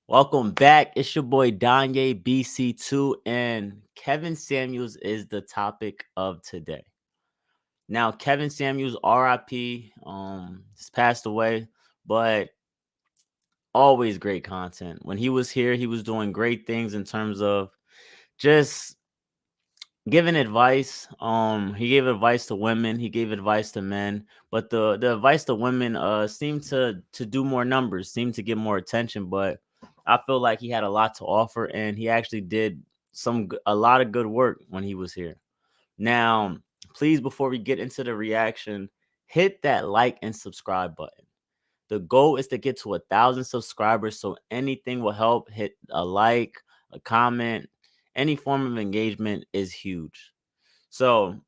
Welcome back. It's your boy Danye BC2, and Kevin Samuels is the topic of today. Now, Kevin Samuels, RIP, has passed away, but always great content. When he was here, he was doing great things in terms of just giving advice. He gave advice to women, he gave advice to men, but the advice to women seemed to do more numbers, seemed to get more attention. But I feel like he had a lot to offer, and he actually did a lot of good work when he was here. Now, please, before we get into the reaction, hit that like and subscribe button. The goal is to get to 1,000 subscribers, so anything will help. Hit a like, a comment, any form of engagement is huge. So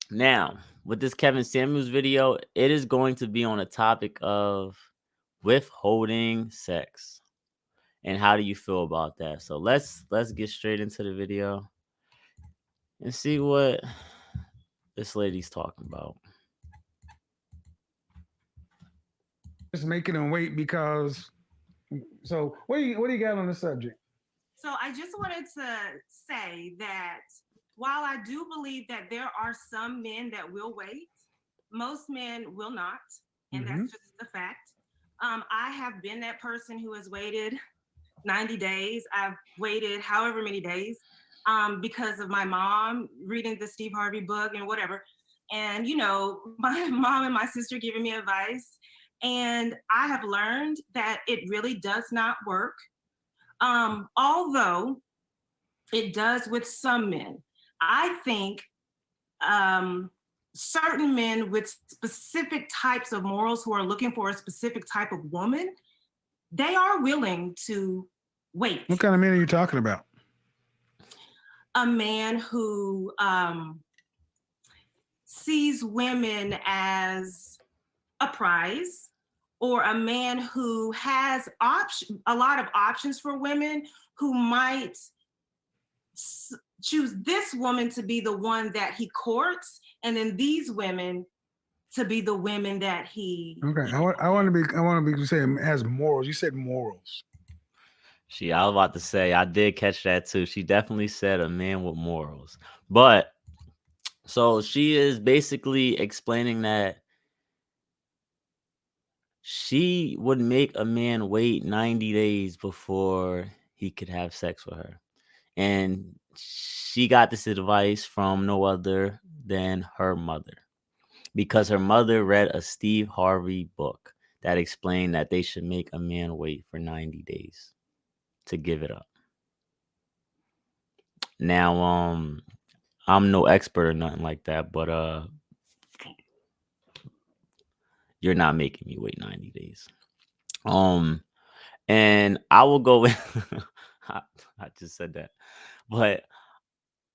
now, with this Kevin Samuels video, it is going to be on a topic of withholding sex. And how do you feel about that? So let's get straight into the video and see what this lady's talking about. Just making them wait because. So what do you got on the subject? So I just wanted to say that while I do believe that there are some men that will wait, most men will not, and Mm-hmm. that's just a fact. I have been that person who has waited 90 days. I've waited however many days because of my mom reading the Steve Harvey book and whatever. And, my mom and my sister giving me advice. And I have learned that it really does not work. Although it does with some men. I think certain men with specific types of morals who are looking for a specific type of woman, they are willing to wait. What kind of men are you talking about? A man who sees women as a prize, or a man who has a lot of options for women, who might choose this woman to be the one that he courts, and then these women to be the women that he. Okay, I want to be saying has morals. You said morals. I was about to say, I did catch that too. She definitely said a man with morals. But so she is basically explaining that she would make a man wait 90 days before he could have sex with her. And she got this advice from no other than her mother, because her mother read a Steve Harvey book that explained that they should make a man wait for 90 days to give it up. Now, I'm no expert or nothing like that, but you're not making me wait 90 days. And I will go in. I, I just said that, but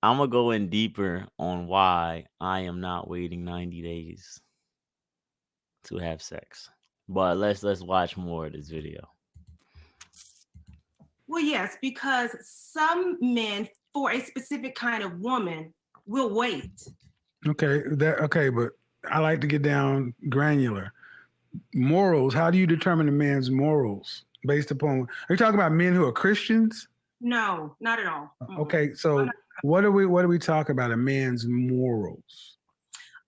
I'm gonna go in deeper on why I am not waiting 90 days to have sex. But let's watch more of this video. Well, yes, because some men for a specific kind of woman will wait. Okay, but I like to get down granular. Morals. How do you determine a man's morals based upon? Are you talking about men who are Christians? No, not at all. Okay, so what are we talking about? A man's morals.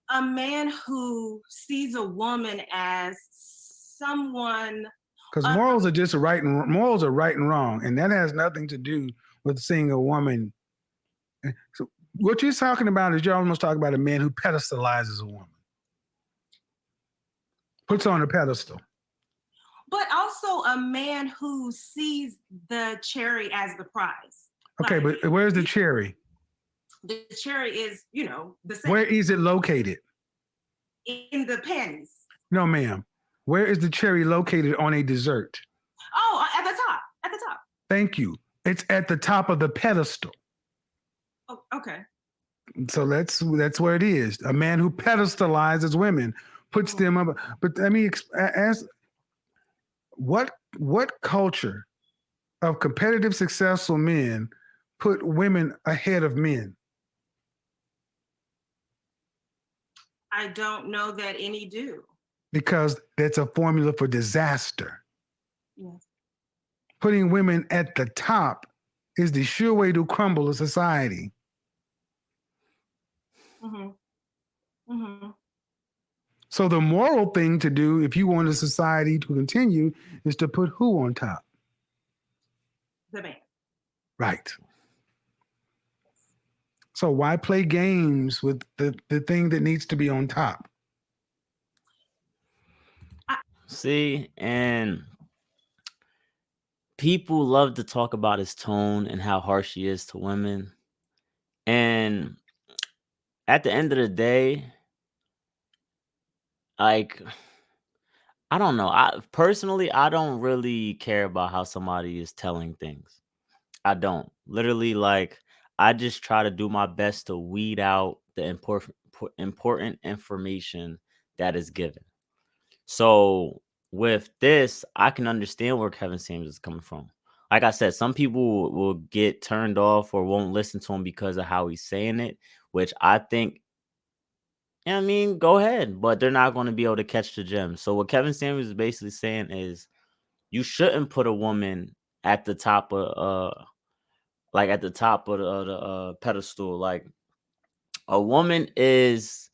A man who sees a woman as someone. Because morals are right and wrong, and that has nothing to do with seeing a woman. So what you're talking about is you're almost talking about a man who pedestalizes a woman, puts her on a pedestal. But also a man who sees the cherry as the prize. Okay, but where's the cherry? The cherry is, the same. Where is it located? In the panties. No, ma'am. Where is the cherry located on a dessert? Oh, at the top. At the top. Thank you. It's at the top of the pedestal. Oh, okay. So that's where it is. A man who pedestalizes women, puts them up. But let me ask, what culture of competitive, successful men put women ahead of men? I don't know that any do. Because that's a formula for disaster. Yes. putting women at the top is the sure way to crumble a society. Mhm. Mhm. So the moral thing to do if you want a society to continue is to put who on top? The man. Right. So why play games with the thing that needs to be on top? See, and people love to talk about his tone and how harsh he is to women. And at the end of the day, like, I don't know. I don't really care about how somebody is telling things. I don't. Literally, like, I just try to do my best to weed out the important information that is given. So with this, I can understand where Kevin Samuels is coming from. Like I said, some people will get turned off or won't listen to him because of how he's saying it, which I think, I mean, go ahead, but they're not going to be able to catch the gem. So what Kevin Samuels is basically saying is you shouldn't put a woman at the top of like at the top of the pedestal. Like, a woman is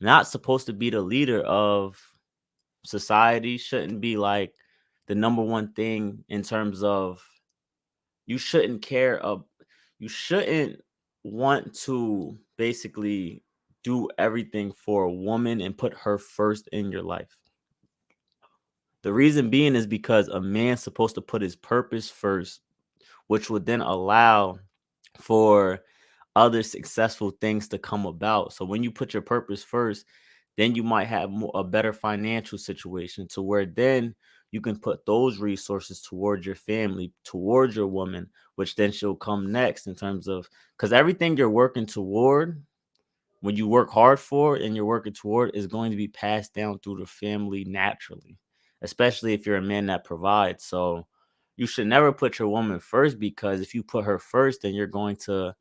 not supposed to be the leader of society, shouldn't be like the number one thing in terms of you shouldn't care of you shouldn't want to basically do everything for a woman and put her first in your life. The reason being is because a man's supposed to put his purpose first, which would then allow for other successful things to come about. So when you put your purpose first, then you might have a better financial situation to where then you can put those resources towards your family, towards your woman, which then she'll come next in terms of because everything you're working toward, when you work hard for it and you're working toward, is going to be passed down through the family naturally, especially if you're a man that provides. So you should never put your woman first because if you put her first, then you're going to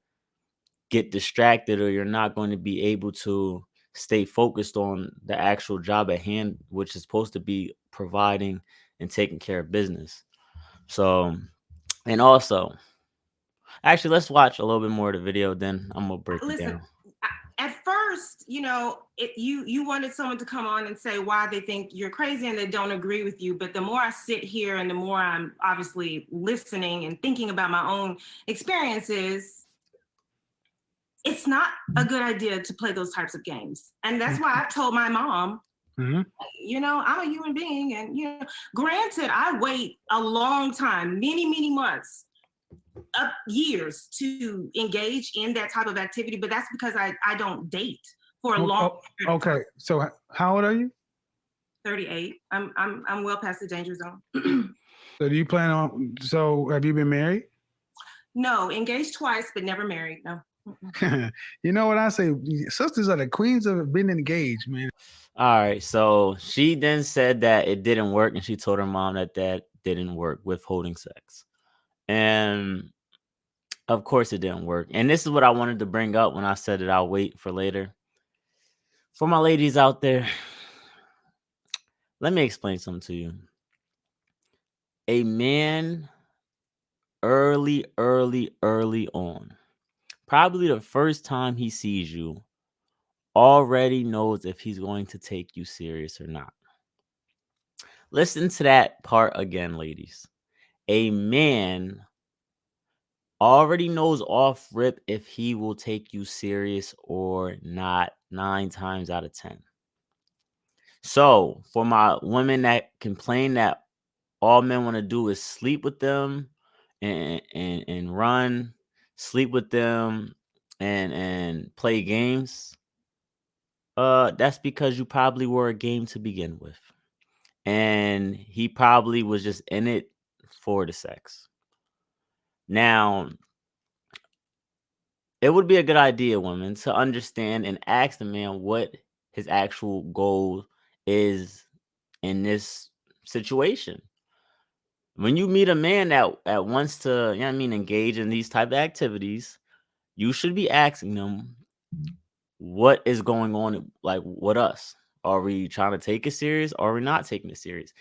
get distracted or you're not going to be able to stay focused on the actual job at hand, which is supposed to be providing and taking care of business. So, and also, actually, let's watch a little bit more of the video, then I'm gonna break it Listen, down. at first, you wanted someone to come on and say why they think you're crazy and they don't agree with you. But the more I sit here and the more I'm obviously listening and thinking about my own experiences, it's not a good idea to play those types of games. And that's why I've told my mom, Mm-hmm. I'm a human being. And, granted, I wait a long time, many, many months, up years to engage in that type of activity. But that's because I don't date for a long period of time. Okay. So how old are you? 38. I'm well past the danger zone. So do you plan on? So have you been married? No, engaged twice, but never married. No. You know what I say? Sisters are the queens of being engaged, man. All right. So she then said that it didn't work, and she told her mom that that didn't work, withholding sex. And of course, it didn't work. And this is what I wanted to bring up when I said that I'll wait for later. For my ladies out there, let me explain something to you. A man early on, probably the first time he sees you, already knows if he's going to take you serious or not. Listen to that part again, ladies. A man already knows off rip if he will take you serious or not 9 times out of 10. So, for my women that complain that all men want to do is sleep with them and run, sleep with them and play games, that's because you probably were a game to begin with. And he probably was just in it for the sex. Now, it would be a good idea, women, to understand and ask the man what his actual goal is in this situation. When you meet a man that wants to, engage in these type of activities, you should be asking them what is going on, like, with us. Are we trying to take it serious or are we not taking it serious?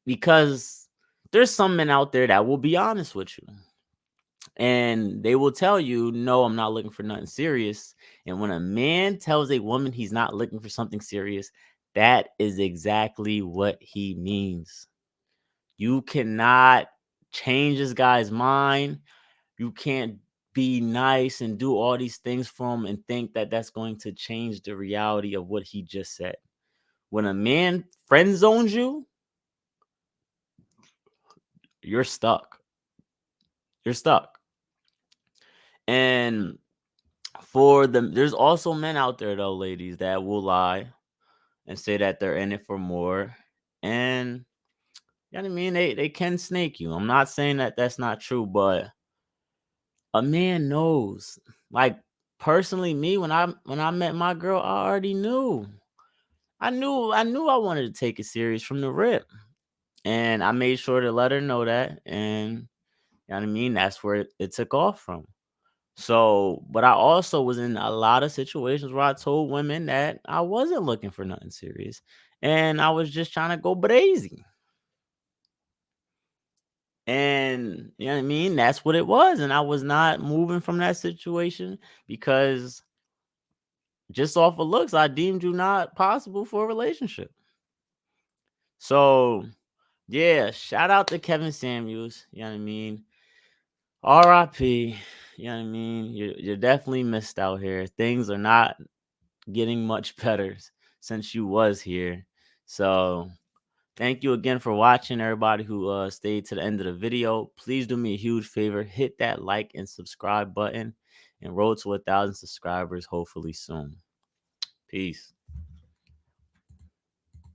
Because there's some men out there that will be honest with you. And they will tell you, no, I'm not looking for nothing serious. And when a man tells a woman he's not looking for something serious, that is exactly what he means. You cannot change this guy's mind. You can't be nice and do all these things for him and think that that's going to change the reality of what he just said. When a man friend zones you, you're stuck. You're stuck. And for them, there's also men out there though, ladies, that will lie and say that they're in it for more. And you know what I mean? They can snake you. I'm not saying that that's not true, but a man knows. Like personally, me when I met my girl, I already knew. I knew I wanted to take it serious from the rip. And I made sure to let her know that. And you know what I mean? That's where it took off from. So, but I also was in a lot of situations where I told women that I wasn't looking for nothing serious. And I was just trying to go crazy. And you know what I mean? That's what it was. And I was not moving from that situation because just off of looks, I deemed you not possible for a relationship. So yeah, shout out to Kevin Samuels. You know what I mean? RIP. You know what I mean? You're definitely missed out here. Things are not getting much better since you was here. So thank you again for watching, everybody who stayed to the end of the video. Please do me a huge favor, hit that like and subscribe button, and road to 1,000 subscribers hopefully soon. Peace.